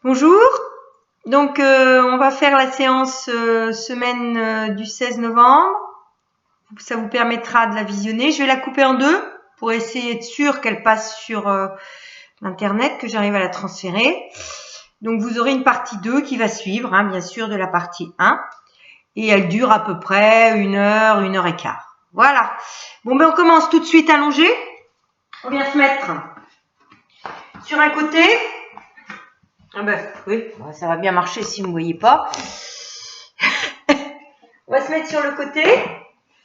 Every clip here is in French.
Bonjour, donc on va faire la séance semaine du 16 novembre. Ça vous permettra de la visionner. Je vais la couper en deux pour essayer d'être sûr qu'elle passe sur l'internet, que j'arrive à la transférer. Donc vous aurez une partie 2 qui va suivre, hein, bien sûr, de la partie 1. Et elle dure à peu près 1 heure et quart. Voilà. Bon, ben on commence tout de suite allongé. On vient se mettre sur un côté. Ah ben oui, ça va bien marcher si vous ne me voyez pas. On va se mettre sur le côté.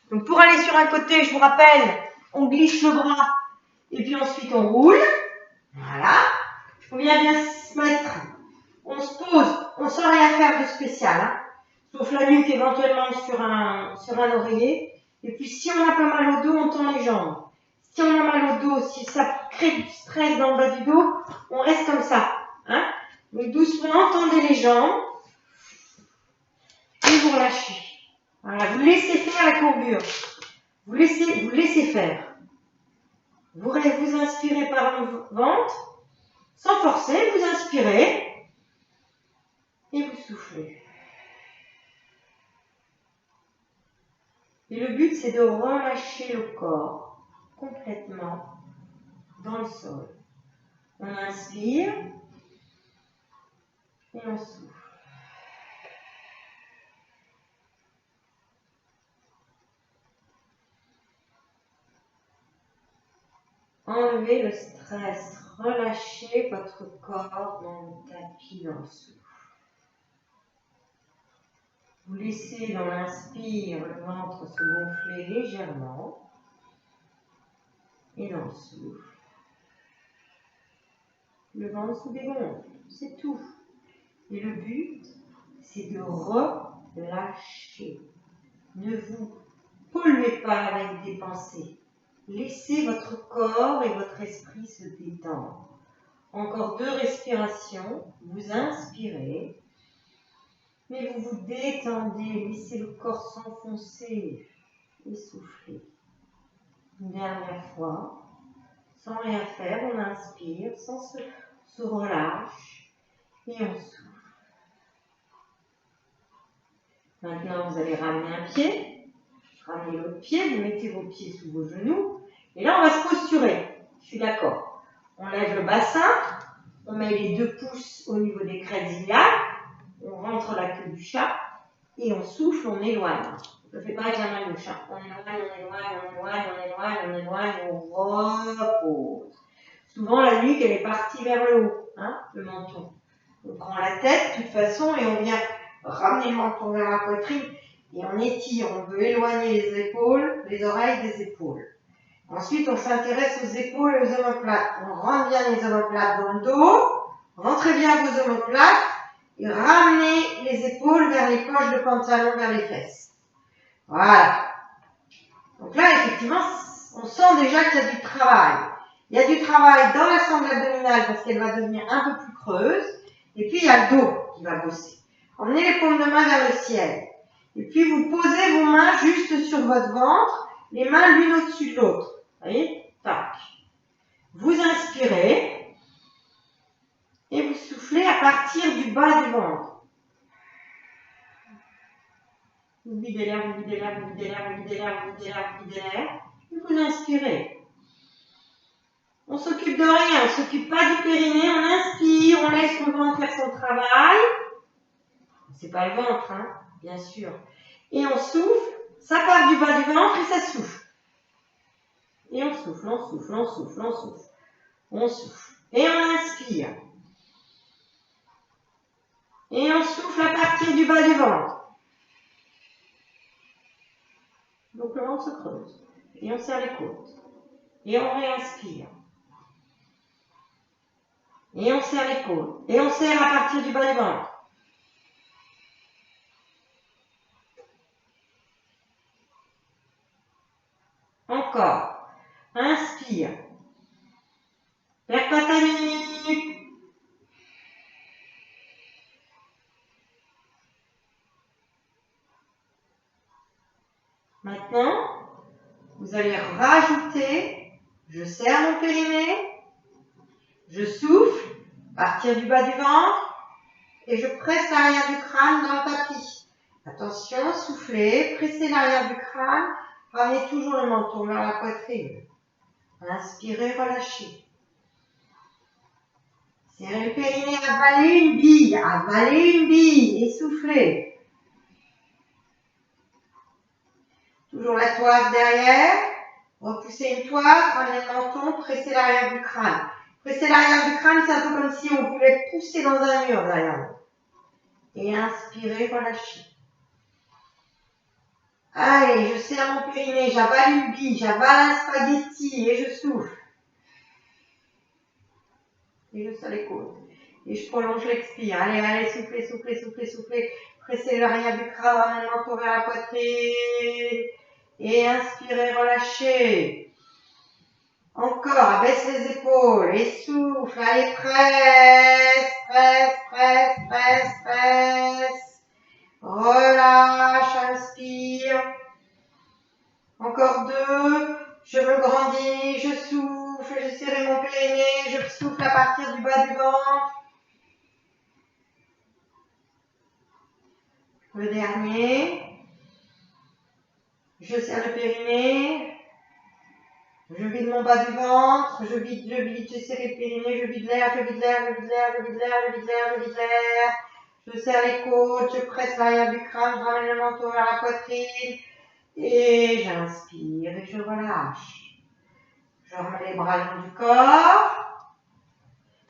Donc pour aller sur un côté, je vous rappelle, on glisse le bras et puis ensuite on roule. Voilà. On vient bien se mettre. On se pose. On ne sent rien faire de spécial. Hein, sauf la nuque éventuellement sur un oreiller. Et puis si on a pas mal au dos, on tend les jambes. Si on a mal au dos, si ça crée du stress dans le bas du dos, on reste comme ça. Hein. Donc doucement, tendez les jambes et vous relâchez. Voilà, vous laissez faire la courbure. Vous laissez faire. Vous inspirez par le ventre, sans forcer, vous inspirez et vous soufflez. Et le but, c'est de relâcher le corps complètement dans le sol. On inspire et on souffle. Enlevez le stress, relâchez votre corps dans le tapis, dans le souffle. Vous laissez dans l'inspire le ventre se gonfler légèrement et dans le souffle, le ventre se dégonfle, c'est tout. Et le but, c'est de relâcher. Ne vous polluez pas avec des pensées. Laissez votre corps et votre esprit se détendre. Encore 2 respirations. Vous inspirez, mais vous vous détendez. Laissez le corps s'enfoncer et souffler. Une dernière fois, sans rien faire, on inspire, se relâche et on souffle. Maintenant, vous allez ramener un pied, ramenez l'autre pied, vous mettez vos pieds sous vos genoux, et là, on va se posturer. Je suis d'accord. On lève le bassin, on met les 2 pouces au niveau des crêtes iliaques, on rentre la queue du chat, et on souffle, on éloigne. On ne fait pas avec la main gauche. On éloigne, on repose. Souvent, la nuque, elle est partie vers le haut, hein, le menton. On prend la tête, de toute façon, et on vient ramener le menton vers la poitrine, et on étire. On veut éloigner les épaules, les oreilles des épaules. Ensuite, on s'intéresse aux épaules et aux omoplates. On rentre bien les omoplates dans le dos, rentrez bien vos omoplates, et ramenez les épaules vers les poches de pantalon, vers les fesses. Voilà. Donc là, effectivement, on sent déjà qu'il y a du travail. Il y a du travail dans la sangle abdominale parce qu'elle va devenir un peu plus creuse. Et puis, il y a le dos qui va bosser. Emmenez les paumes de main vers le ciel. Et puis, vous posez vos mains juste sur votre ventre, les mains l'une au-dessus de l'autre. Vous voyez? Tac. Vous inspirez et vous soufflez à partir du bas du ventre. Vous videz l'air, vous videz l'air, vous videz l'air, vous videz l'air, vous videz l'air, vous videz l'air. Et vous inspirez. On ne s'occupe de rien, on ne s'occupe pas du périnée, on inspire, on laisse le ventre faire son travail. C'est pas le ventre, hein, bien sûr. Et on souffle, ça part du bas du ventre et ça souffle. Et on souffle, on souffle, on souffle, on souffle. On souffle. Et on inspire. Et on souffle à partir du bas du ventre. Donc le ventre se creuse. Et on serre les côtes. Et on réinspire. Et on serre les côtes. Et on serre à partir du bas du ventre. Encore. Inspire. Perds pas ta nuque. Maintenant, vous allez rajouter, je serre mon périnée, je souffle, à partir du bas du ventre, et je presse l'arrière du crâne dans le tapis. Attention, soufflez, pressez l'arrière du crâne, ramenez toujours le menton vers la poitrine. Inspirez, relâchez. Serrez le périnée, avalez une bille et soufflez. Toujours la toise derrière, repoussez une toise, ramenez le menton, pressez l'arrière du crâne. Presser l'arrière du crâne, c'est un peu comme si on voulait pousser dans un mur derrière nous. Et inspirez, relâchez. Allez, je serre mon périnée, j'avale une bille, j'avale un spaghetti et je souffle. Et je serre les côtes. Et je prolonge l'expire. Allez, allez, soufflez, soufflez, soufflez, soufflez. Pressez l'arrière du crâne, ramenez le menton vers la poitrine. Et inspirez, relâchez. Encore, abaisse les épaules et souffle. Allez, presse, presse, presse, presse, presse. Relâche, inspire. Encore 2. Je me grandis, je souffle, je serre mon périnée, je souffle à partir du bas du ventre. Le dernier. Je serre le périnée. Je vide mon bas du ventre, je vide, je serre le périnée, je vide l'air, je vide l'air, je vide l'air, je vide l'air, je vide l'air, je vide l'air. Je serre les côtes, je presse l'arrière du crâne, je ramène le menton vers la poitrine. Et j'inspire et je relâche. Je remets les bras le long du corps.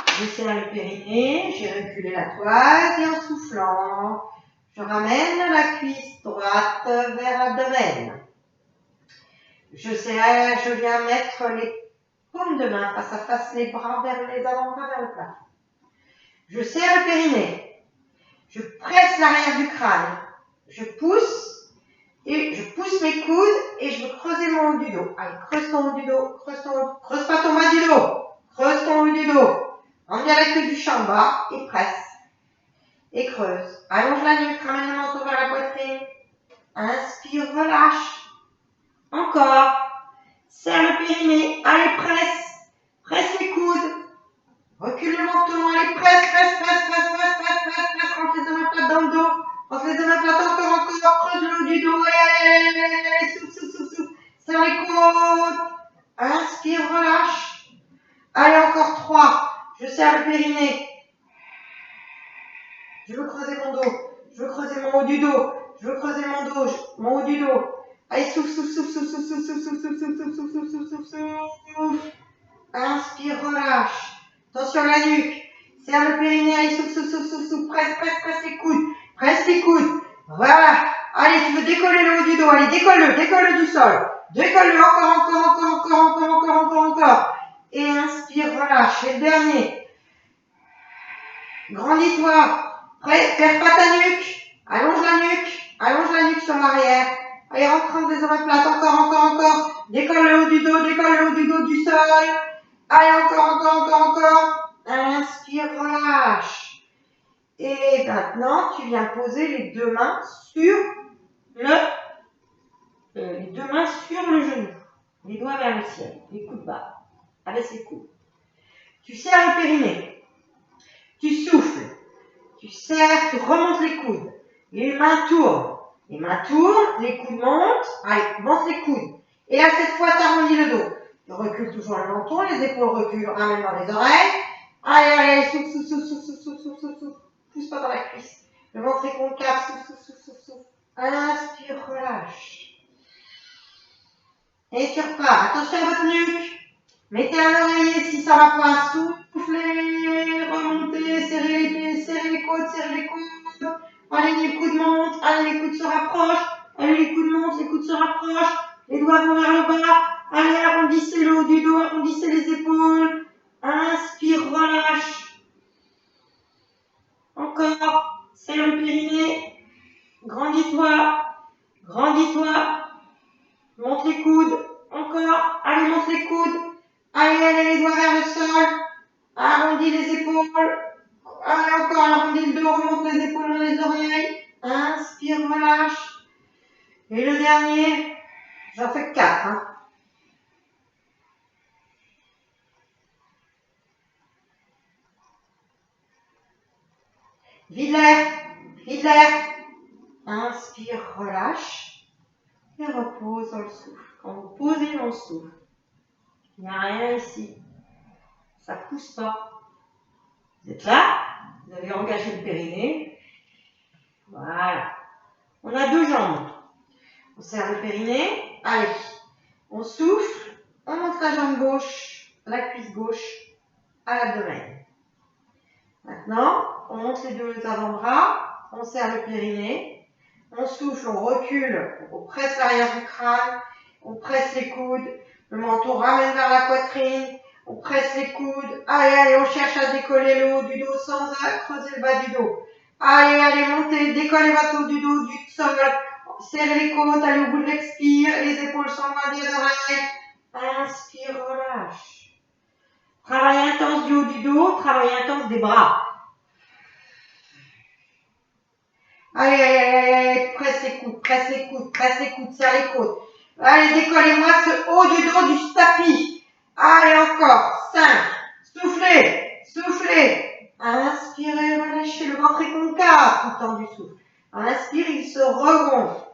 Je serre le périnée, j'ai reculé la toise et en soufflant, je ramène la cuisse droite vers l'abdomen. Je viens mettre les paumes de main face à face, les bras vers les avant-bras vers le plafond. Je serre le périnée. Je presse l'arrière du crâne. Je pousse et je pousse mes coudes et je veux creuser mon haut du dos. Allez, creuse ton haut du dos, creuse pas ton bas du dos, creuse ton haut du dos. Enlève la queue du champ bas et presse. Et creuse. Allonge la nuque, ramène le menton vers la poitrine. Inspire, relâche. Encore. Serre le périnée. Allez, presse. Presse les coudes. Recule le menton. Allez, presse, presse, presse, presse, presse, presse, presse, presse. Rentre les omoplates dans le dos. Rentre les omoplates encore. Creuse le haut du dos. Allez, souffle, souffle, souffle, souffle. Serre les côtes. Inspire, relâche. Allez, encore 3. Je serre le périnée. Je veux creuser mon dos. Je veux creuser mon haut du dos. Je veux creuser mon haut du dos. Allez, souffle, souffle, souffle, souffle, souffle, souffle, souffle, souffle, souffle, souffle, souffle, souffle, souffle, souffle. Inspire, relâche. Attention à la nuque. Serre le périnée. Allez, souffle, souffle, souffle, souffle, souffle. Presse, presse, presse les coudes. Presse les coudes. Voilà. Allez, tu veux décoller le haut du dos. Allez, décolle-le du sol. Décolle-le encore. Et inspire, relâche. Et le dernier. Grandis-toi. Perds pas ta nuque. Allonge la nuque sur l'arrière. Allez, rentre des omoplates, encore. Décolle le haut du dos du sol. Allez, encore. Inspire, relâche. Et maintenant, tu viens poser les deux mains sur le genou. Les doigts vers le ciel, les coudes bas. Abaisse les coudes. Tu serres le périnée. Tu souffles. Tu serres, tu remontes les coudes. Les mains tournent. Les coudes montent. Allez, monte les coudes. Et là, cette fois, tu arrondis le dos. Tu recules toujours le menton, les épaules reculent, ramène dans les oreilles. Allez, souffle. Pousse pas dans la cuisse. Le ventre est concave, souffle. Inspire, relâche. Et tu repars. Attention à votre nuque. Mettez un oreiller si ça va pas. Soufflez, remontez, serrez les côtes. Allez, les coudes montent. Allez, les coudes se rapprochent. Allez, les coudes montent, les coudes se rapprochent. Les doigts vont vers le bas. Allez, arrondissez le haut du dos, arrondissez les épaules. Inspire, relâche. Encore. Serre le périnée. Grandis-toi. Monte les coudes. Encore. Allez, monte les coudes. Allez, les doigts vers le sol. Arrondis les épaules. Allez, encore, arrondis le dos, remonte les épaules dans les oreilles. Inspire, relâche. Et le dernier, j'en fais 4. Hein. Vide l'air. Vide l'air. Inspire, relâche. Et repose dans le souffle. Quand vous posez dans le souffle, il n'y a rien ici. Ça ne pousse pas. Vous êtes là. Vous avez engagé le périnée. Voilà. On a deux jambes. On serre le périnée. Allez. On souffle. On monte la jambe gauche, la cuisse gauche à l'abdomen. Maintenant, on monte les deux avant-bras. On serre le périnée. On souffle, on recule. On presse l'arrière du crâne. On presse les coudes. Le menton ramène vers la poitrine. On presse les coudes. Allez, allez, on cherche à décoller le haut du dos sans creuser le bas du dos. Allez, allez, montez, décollez votre haut du dos, du sol. Serrez les côtes, allez au bout de l'expire. Les épaules sont loin des oreilles. Inspire, relâche. Travail intense du haut du dos, travail intense des bras. Allez, allez, allez, allez, presse les coudes, presse les coudes, presse les coudes, serre les côtes. Allez, décollez-moi ce haut du dos du tapis. Allez, encore. 5. Soufflez, soufflez. Inspirez, relâchez. Le ventre est concave tout le temps du souffle. Inspire, il se regonfle.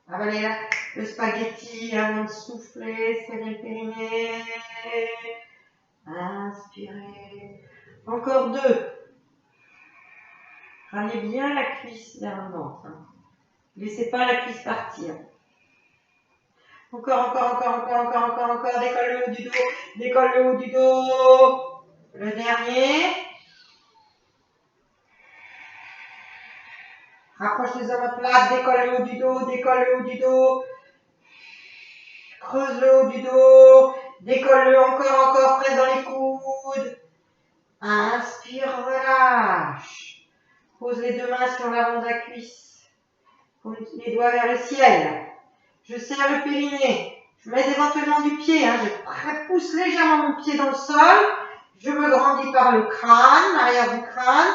Avalez le spaghetti avant de souffler, serrez le périnée. Inspirez. Encore 2. Ramenez bien la cuisse vers le ventre. Ne laissez pas la cuisse partir. Encore. Décolle le haut du dos. Décolle le haut du dos. Le dernier. Rapproche les omoplates. Décolle le haut du dos. Décolle le haut du dos. Creuse le haut du dos. Décolle-le encore. Presse dans les coudes. Inspire, relâche. Pose les deux mains sur l'avant de la cuisse. Pose les doigts vers le ciel. Je serre le périnée. Je mets éventuellement du pied. Je pousse légèrement mon pied dans le sol. Je me grandis par le crâne, l'arrière du crâne.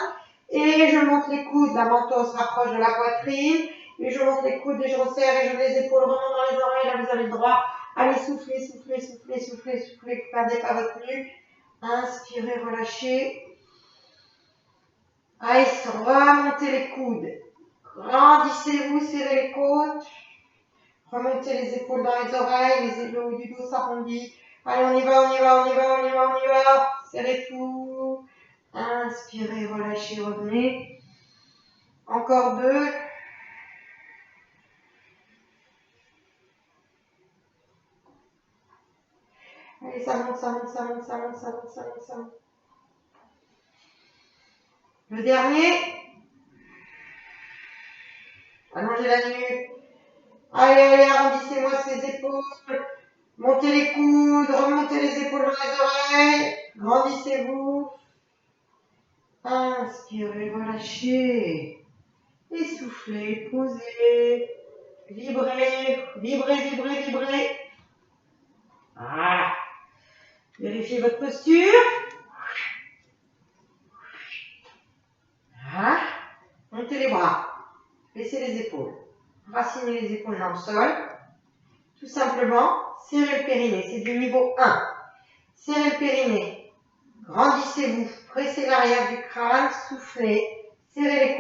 Et je monte les coudes. La menton se rapproche de la poitrine. Et je monte les coudes et je resserre et je mets les épaules remontent dans les oreilles. Là, vous avez le droit. Allez, soufflez. Ne perdez pas votre nuque. Inspirez, relâchez. Allez, remontez les coudes. Grandissez-vous, serrez les côtes. Remontez les épaules dans les oreilles, le haut du dos s'arrondit. Allez, on y va. Serrez tout. Inspirez, relâchez, revenez. Encore 2. Allez, ça monte. Le dernier. Allongez la nuque. Allez, arrondissez-moi ces épaules. Montez les coudes, remontez les épaules dans les oreilles. Grandissez-vous. Inspirez, relâchez. Et soufflez, posez. Vibrez. Voilà. Vérifiez votre posture. Voilà. Montez les bras. Baissez les épaules. Racinez les épaules dans le sol. Tout simplement, serrez le périnée. C'est du niveau 1. Serrez le périnée. Grandissez-vous. Pressez l'arrière du crâne. Soufflez. Serrez les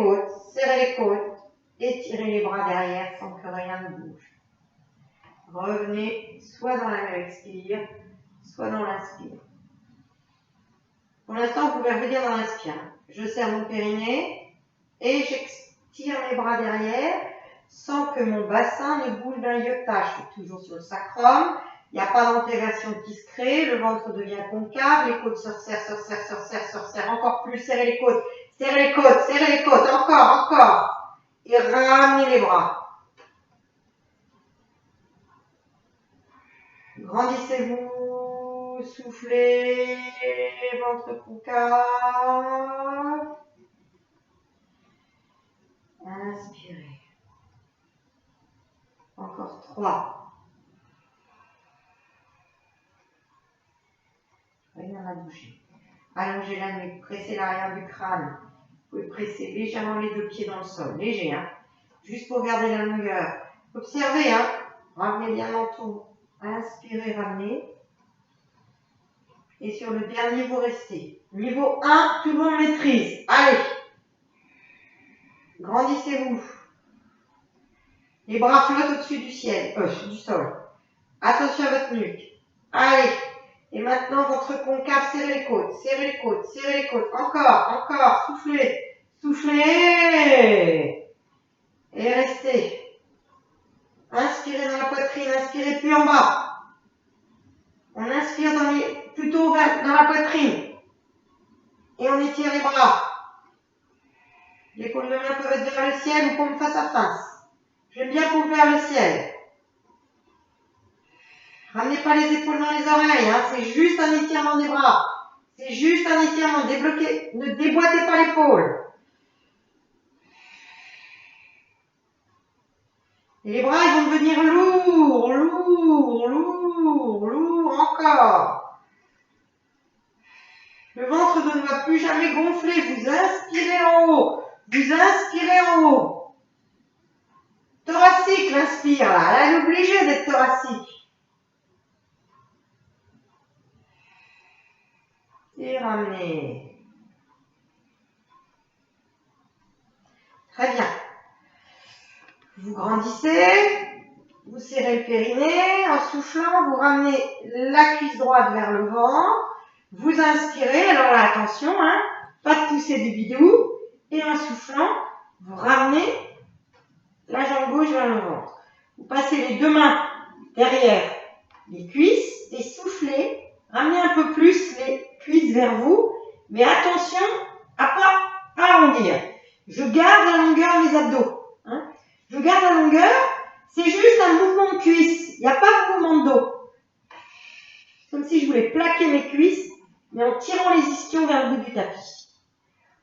côtes. Étirez les bras derrière sans que rien ne bouge. Revenez soit dans la expire, soit dans l'inspire. Pour l'instant, vous pouvez revenir dans l'inspire. Je serre mon périnée et j'étire mes bras derrière sans que mon bassin ne bouge d'un iota. Je suis toujours sur le sacrum. Il n'y a pas d'antéversion qui se crée. Le ventre devient concave. Les côtes se resserrent. Encore plus. Serrez les côtes. Encore. Et ramenez les bras. Grandissez-vous, soufflez, ventre concave. Inspirez. Encore 3. Rien à bouger. Allongez la nuque, pressez l'arrière du crâne. Vous pouvez presser légèrement les deux pieds dans le sol. Léger, juste pour garder la longueur. Observez, Ramenez bien le menton. Inspirez, ramenez. Et sur le dernier, vous restez. Niveau 1, tout le monde maîtrise. Allez. Grandissez-vous. Les bras flottent au-dessus du ciel, du sol. Attention à votre nuque. Allez. Et maintenant, votre concave, serrez les côtes, serrez les côtes, serrez les côtes. Encore. Soufflez. Soufflez. Et restez. Inspirez dans la poitrine, inspirez plus en bas. On inspire plutôt dans la poitrine. Et on étire les bras. Les paumes de main peuvent être vers le ciel ou paumes face à face. J'aime bien paumes vers le ciel. Ramenez pas les épaules dans les oreilles, hein. C'est juste un étirement des bras. C'est juste un étirement. Débloquez, ne déboîtez pas l'épaule. Et les bras, ils vont devenir lourds. Encore. Le ventre ne va plus jamais gonfler. Vous inspirez en haut. Vous inspirez en haut. Thoracique, l'inspire là. Elle est obligée d'être thoracique. Et ramenez. Très bien. Vous grandissez. Vous serrez le périnée. En soufflant, vous ramenez la cuisse droite vers le ventre. Vous inspirez. Alors là, attention, hein. Pas de pousser du bidou. Et en soufflant, vous ramenez la jambe gauche vers le ventre. Vous passez les deux mains derrière les cuisses et soufflez. Ramenez un peu plus les cuisses vers vous. Mais attention à pas arrondir. Je garde la longueur de mes abdos. Hein. Je garde la longueur. C'est juste un mouvement de cuisse. Il n'y a pas de mouvement de dos. Comme si je voulais plaquer mes cuisses, mais en tirant les ischions vers le bout du tapis.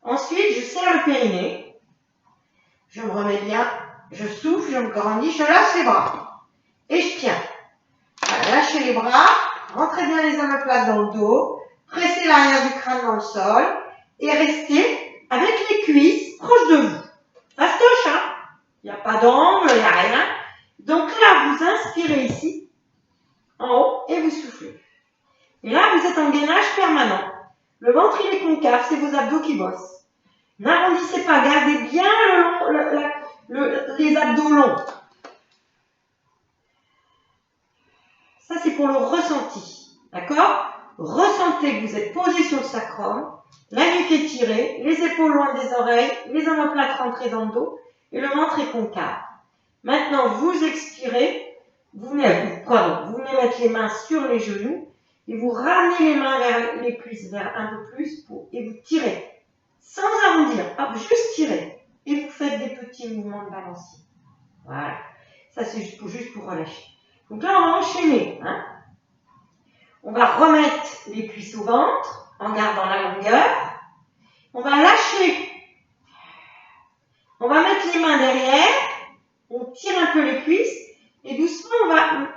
Ensuite, je serre le périnée. Je me remets bien. Je souffle, je me grandis, je lâche les bras. Et je tiens. Voilà, lâchez les bras. Rentrez bien les omoplates dans le dos. Pressez l'arrière du crâne dans le sol. Et restez avec les cuisses proches de vous. Fastoche, hein. Il n'y a pas d'angle, il n'y a rien. Donc là, vous inspirez ici, en haut, et vous soufflez. Et là, vous êtes en gainage permanent. Le ventre, il est concave, c'est vos abdos qui bossent. N'arrondissez pas, gardez bien les abdos longs. Ça, c'est pour le ressenti. D'accord? Ressentez que vous êtes posé sur le sacrum, la nuque est tirée, les épaules loin des oreilles, les omoplates rentrées dans le dos, et le ventre est concave. Maintenant, vous expirez, vous venez mettre les mains sur les genoux, et vous ramenez les mains vers les cuisses, vers un peu plus, et vous tirez. Sans arrondir, hop, juste tirer. Et vous faites des petits mouvements de balancier. Voilà. Ça, c'est juste pour relâcher. Donc là, on va enchaîner. Hein. On va remettre les cuisses au ventre, en gardant la longueur. On va lâcher. On va mettre les mains derrière. On tire un peu les cuisses. Et doucement, on va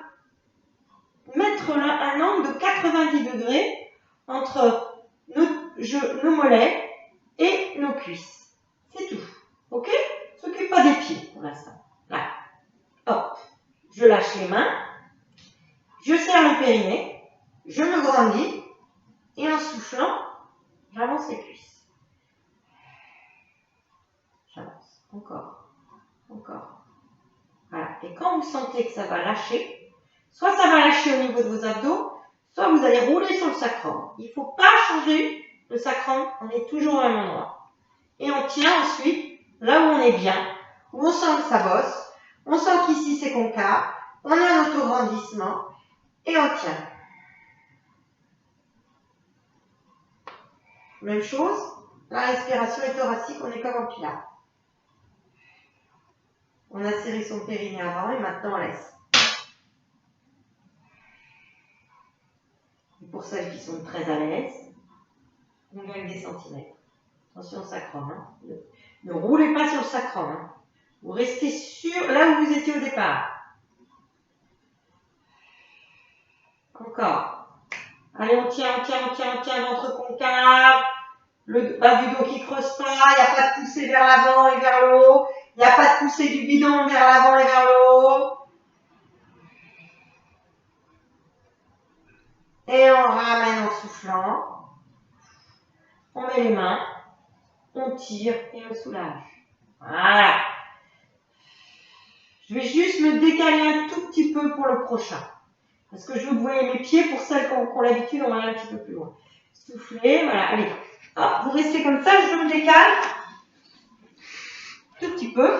mettre un angle de 90 degrés entre nos mollets et nos cuisses. C'est tout. Ok? On ne s'occupe pas des pieds pour l'instant. Là. Hop. Je lâche les mains. Je serre le périnée. Je me grandis. Et en soufflant, j'avance les cuisses. J'avance. Encore. Voilà. Et quand vous sentez que ça va lâcher, soit ça va lâcher au niveau de vos abdos, soit vous allez rouler sur le sacrum. Il ne faut pas changer le sacrum. On est toujours au même endroit. Et on tient ensuite là où on est bien, où on sent que ça bosse, on sent qu'ici c'est concave, on a un autograndissement et on tient. Même chose, la respiration est thoracique, on est comme en pilates. On a serré son périnée avant et maintenant on laisse. Et pour celles qui sont très à l'aise, on gagne des centimètres. Attention au sacrum. Hein. Ne roulez pas sur le sacrum. Hein. Vous restez sur là où vous étiez au départ. Encore. Allez, on tient, ventre concave. Le bas du dos qui creuse pas. Il n'y a pas de poussée vers l'avant et vers le haut. Il n'y a pas de poussée du bidon vers l'avant et vers le haut. Et on ramène en soufflant. On met les mains. On tire et on soulage. Voilà. Je vais juste me décaler un tout petit peu pour le prochain. Parce que je veux que vous voyez mes pieds. Pour celles qui ont l'habitude, on va aller un petit peu plus loin. Soufflez, voilà, allez. Hop, vous restez comme ça, je me décale. Tout petit peu.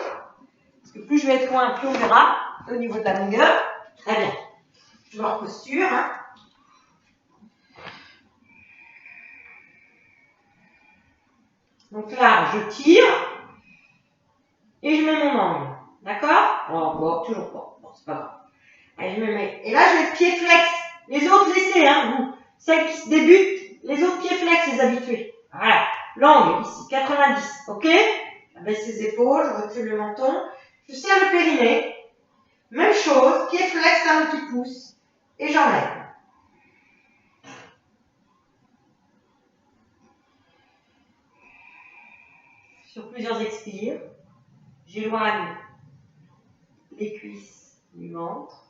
Parce que plus je vais être loin, plus on verra au niveau de la longueur. Très bien. Je me reposture. Hein. Donc là, je tire. Et je mets mon angle. D'accord? Oh, bon, toujours pas. Bon, c'est pas grave. Allez, je me mets. Et là, je vais pied flex. Les autres, laissez, hein, vous. Celles qui débutent, les autres pieds flex, les habitués. Voilà. L'angle, ici, 90. Ok? Je baisse les épaules, je recule le menton. Je serre le périnée. Même chose, pied flex, talon qui pousse. Et j'enlève. Sur plusieurs expires, j'éloigne les cuisses du ventre.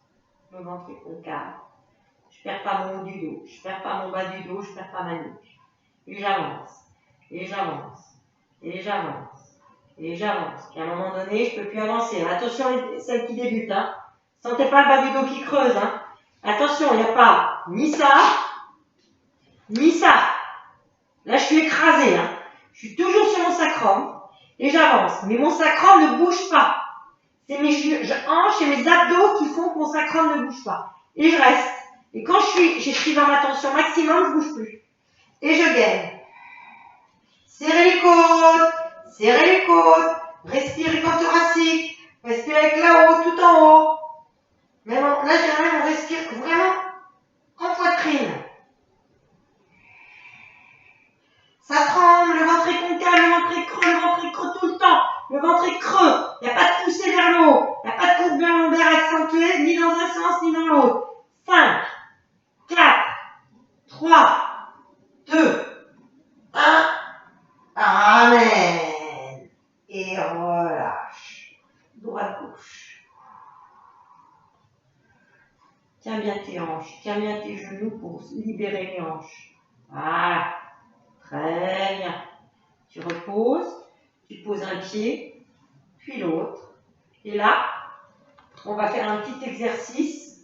Le ventre est concave. Je perds pas mon haut du dos, je perds pas mon bas du dos, je perds pas ma nuque. Et j'avance, et j'avance, et j'avance, et j'avance. Puis à un moment donné, je peux plus avancer. Attention, celles qui débutent, hein. Sentez pas le bas du dos qui creuse, hein. Attention, il n'y a pas ni ça, ni ça. Là, je suis écrasée, hein. Je suis toujours sur mon sacrum, et j'avance. Mais mon sacrum ne bouge pas. C'est mes hanches et mes abdos qui font que mon sacrum ne bouge pas. Et je reste. Et quand je suis dans ma tension maximum, je ne bouge plus. Et je gagne. Serrez les côtes. Serrez les côtes. Respirez corps thoracique. Respirez avec là-haut, tout en haut. Même là, on respire vraiment en poitrine. Ça tremble, le ventre est concave, le ventre est creux tout le temps. Le ventre est creux. Il n'y a pas de poussée vers le haut. Il n'y a pas de courbure lombaire accentuée, ni dans un sens, ni dans l'autre. 5, 4, 3, 2, 1. Amen. Et relâche. Droite-gauche. Tiens bien tes hanches. Tiens bien tes genoux pour libérer les hanches. Voilà. Très bien. Tu reposes. Tu poses un pied, puis l'autre. Et là, on va faire un petit exercice.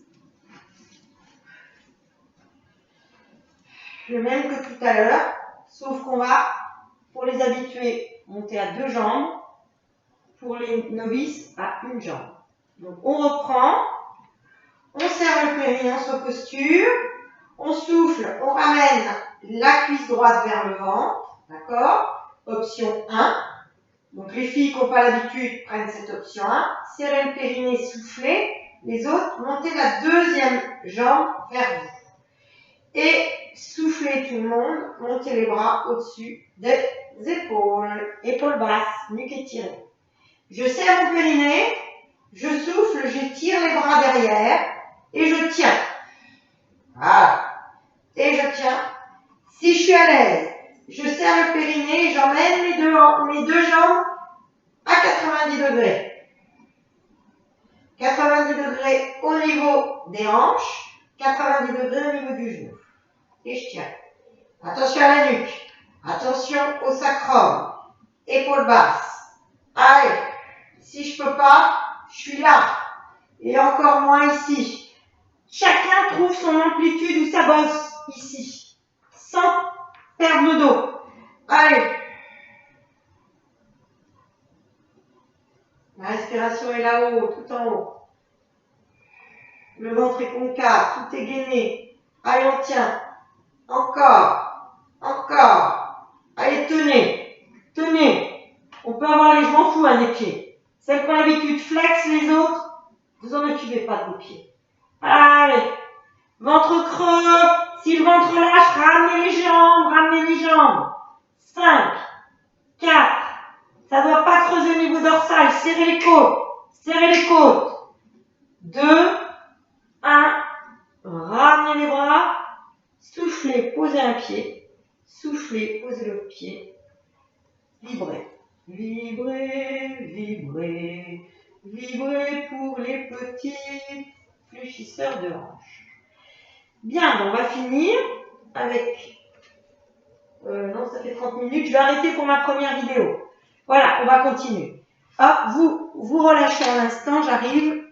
Le même que tout à l'heure. Sauf qu'on va, pour les habitués, monter à 2 jambes. Pour les novices, à 1 jambe. Donc on reprend. On serre le périnée, on se posture. On souffle, on ramène la cuisse droite vers le ventre. D'accord? Option 1. Donc les filles qui n'ont pas l'habitude prennent cette option 1. Serrez le périnée, soufflez. Les autres, montez la 2e jambe vers vous. Et soufflez tout le monde, montez les bras au-dessus des épaules. Épaules basses, nuque étirée. Je serre mon périnée, je souffle, j'étire les bras derrière et je tiens. Voilà. Et je tiens. Si je suis à l'aise, je serre le périnée, j'emmène mes deux jambes à 90 degrés. 90 degrés au niveau des hanches, 90 degrés au niveau du genou. Et je tiens. Attention à la nuque. Attention au sacrum. Épaules basses. Allez. Si je peux pas, je suis là. Et encore moins ici. Chacun trouve son amplitude ou sa bosse ici. Sans perdre le dos. Allez. La respiration est là-haut, tout en haut. Le ventre est concave, tout est gainé. Allez, on tient. Encore. Encore. Allez, tenez. Tenez. On peut avoir les, je m'en fous, des pieds. Celles qui ont l'habitude, flex, les autres, vous en occupez pas de vos pieds. Allez. Ventre creux. Si le ventre lâche, ramenez les jambes, ramenez les jambes. 5, 4. Ça ne doit pas creuser au niveau dorsal. Serrez les côtes. Serrez les côtes. 2, 1. Ramenez les bras. Soufflez, posez un pied. Soufflez, posez l'autre pied. Vibrez. Vibrez, vibrez. Vibrez pour les petits fléchisseurs de hanches. Bien, on va finir avec... non, ça fait 30 minutes. Je vais arrêter pour ma première vidéo. Voilà, on va continuer. Hop, vous relâchez un instant, j'arrive,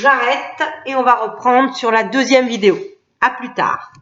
j'arrête et on va reprendre sur la deuxième vidéo. À plus tard.